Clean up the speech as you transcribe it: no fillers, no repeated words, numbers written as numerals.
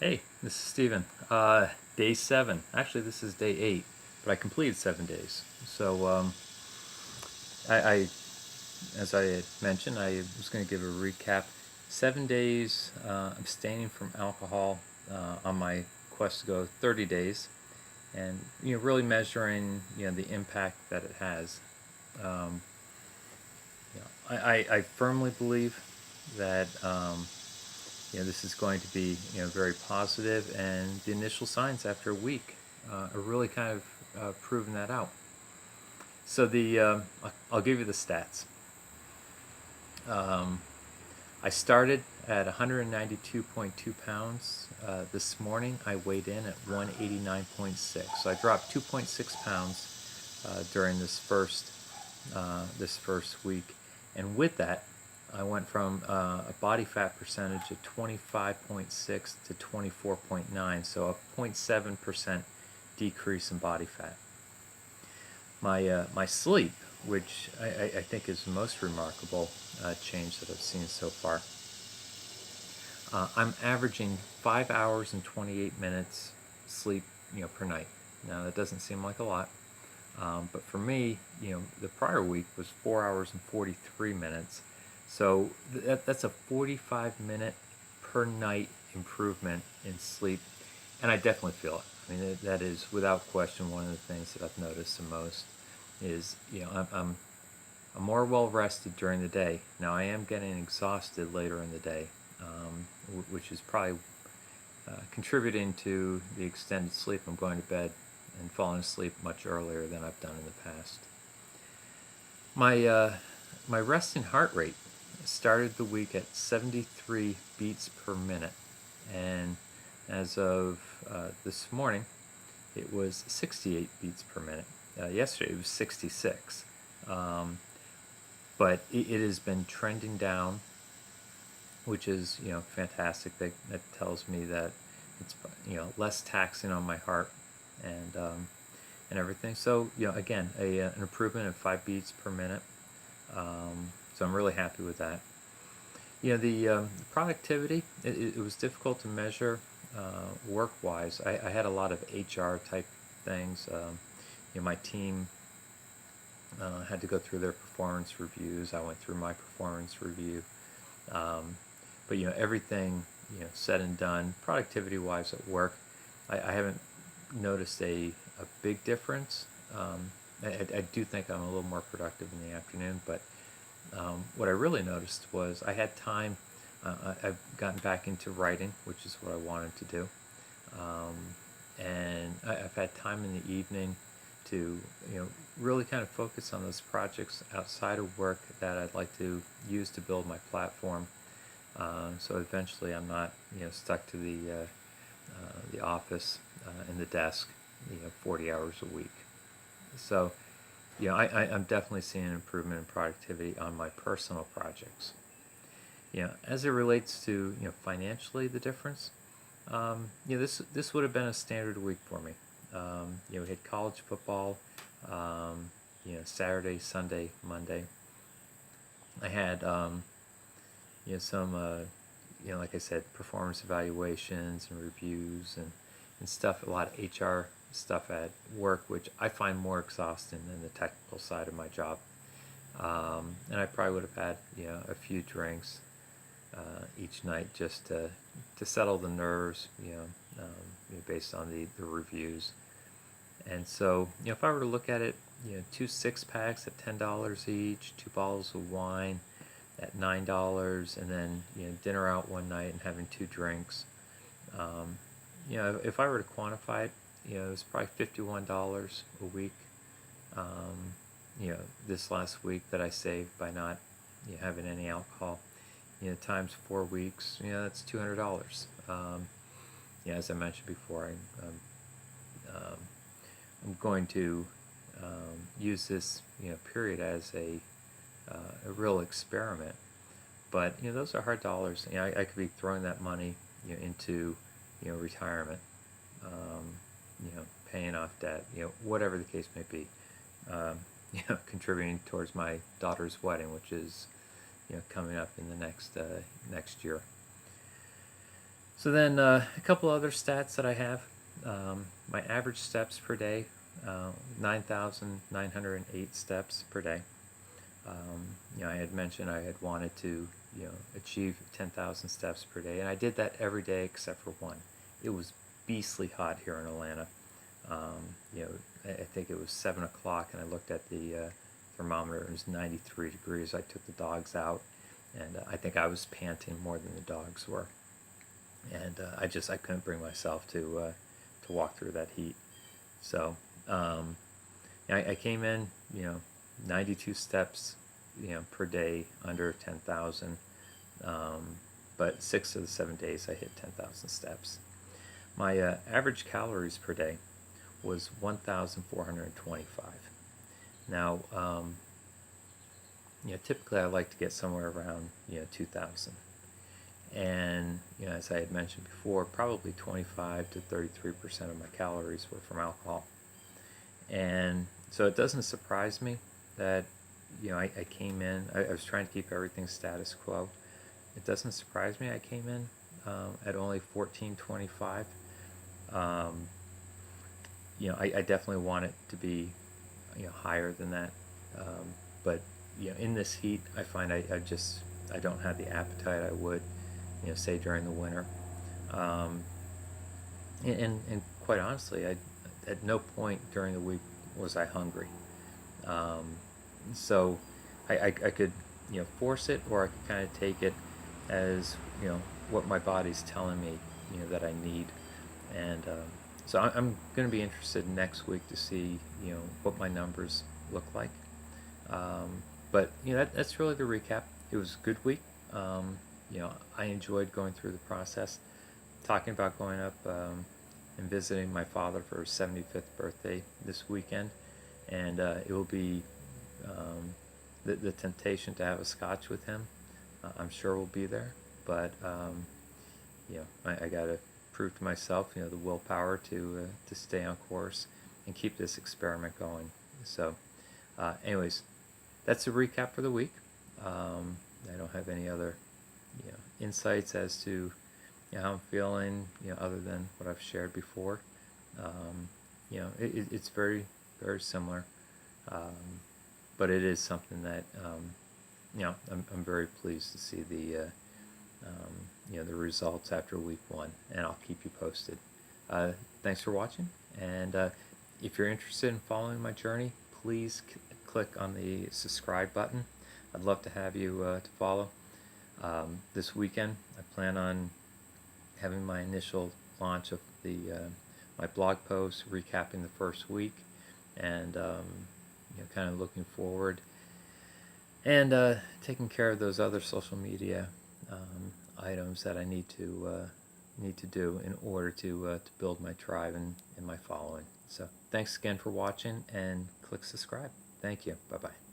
Hey, this is Steven. Day 7. Actually, this is day 8, but I completed 7 days. I as I had mentioned, I was going to give a recap. 7 days abstaining from alcohol on my quest to go 30 days, and really measuring the impact that it has. Um, I firmly believe that this is going to be very positive, and the initial signs after a week are really kind of proving that out. So I'll give you the stats. Um, I started at 192.2 pounds. This morning I weighed in at 189.6. So I dropped 2.6 pounds during this first week, and with that, I went from a body fat percentage of 25.6 to 24.9, so a 0.7% decrease in body fat. My sleep, which I think is the most remarkable change that I've seen so far. I'm averaging 5 hours and 28 minutes sleep per night. Now that doesn't seem like a lot, but for me, the prior week was 4 hours and 43 minutes. So that's a 45-minute per night improvement in sleep, and I definitely feel it. I mean, that is without question one of the things that I've noticed the most is, I'm more well rested during the day. Now I am getting exhausted later in the day, which is probably contributing to the extended sleep. I'm going to bed and falling asleep much earlier than I've done in the past. My resting heart rate started the week at 73 beats per minute, and as of this morning, it was 68 beats per minute. Yesterday it was 66, but it has been trending down, which is fantastic. That tells me that it's less taxing on my heart and everything. So again, an improvement of 5 beats per minute. So I'm really happy with that. The productivity, it was difficult to measure work-wise. I had a lot of HR type things. My team had to go through their performance reviews. I went through my performance review. But everything said and done, productivity-wise at work, I haven't noticed a big difference. I do think I'm a little more productive in the afternoon, but what I really noticed was I had time. I've gotten back into writing, which is what I wanted to do, and I've had time in the evening to really kind of focus on those projects outside of work that I'd like to use to build my platform. So eventually, I'm not stuck to the office and the desk 40 hours a week. So I'm definitely seeing an improvement in productivity on my personal projects. As it relates to financially the difference, this would have been a standard week for me. We had college football, Saturday, Sunday, Monday. I had some like I said, performance evaluations and reviews and stuff. A lot of HR stuff at work, which I find more exhausting than the technical side of my job. And I probably would have had a few drinks each night just to settle the nerves, based on the reviews. And so if I were to look at it, 2 6-packs at $10 each, 2 bottles of wine at $9, and then dinner out one night and having 2 drinks. If I were to quantify it, it was probably $51 a week. This last week that I saved by not having any alcohol. Times 4 weeks, that's $200. As I mentioned before, I'm going to use this period as a real experiment. But those are hard dollars. I could be throwing that money into retirement, paying off debt, whatever the case may be. Contributing towards my daughter's wedding, which is coming up in the next year. So then a couple other stats that I have. My average steps per day, 9,908 steps per day. I had mentioned I had wanted to, achieve 10,000 steps per day, and I did that every day except for one. It was beastly hot here in Atlanta. I think it was 7 o'clock, and I looked at the thermometer. It was 93 degrees. I took the dogs out, and I think I was panting more than the dogs were. And I couldn't bring myself to walk through that heat. So I came in, 92 steps, per day, under 10,000. But 6 of the 7 days I hit 10,000 steps. My average calories per day was 1,425. Now, typically I like to get somewhere around 2,000. And as I had mentioned before, probably 25 to 33% of my calories were from alcohol. And so it doesn't surprise me that I came in. I was trying to keep everything status quo. It doesn't surprise me I came in at only 1425. I definitely want it to be higher than that. But in this heat, I find I don't have the appetite I would say during the winter. And quite honestly, at no point during the week was I hungry. So I could force it, or I could kind of take it as what my body's telling me that I need. And so I'm going to be interested next week to see what my numbers look like. But that's really the recap. It was a good week. I enjoyed going through the process, talking about going up and visiting my father for his 75th birthday this weekend. And it will be the temptation to have a scotch with him. I'm sure will be there, but I got to prove to myself, the willpower to stay on course and keep this experiment going. So, anyways, that's a recap for the week. I don't have any other insights as to how I'm feeling, other than what I've shared before. It's very, very similar, but it is something that I'm very pleased to see the results after week 1, and I'll keep you posted. Thanks for watching, and if you're interested in following my journey, please click on the subscribe button. I'd love to have you to follow. This weekend, I plan on having my initial launch of my blog post recapping the first week, and kind of looking forward, and taking care of those other social media items that I need to do in order to build my tribe and my following. So thanks again for watching, and click subscribe. Thank you. Bye bye.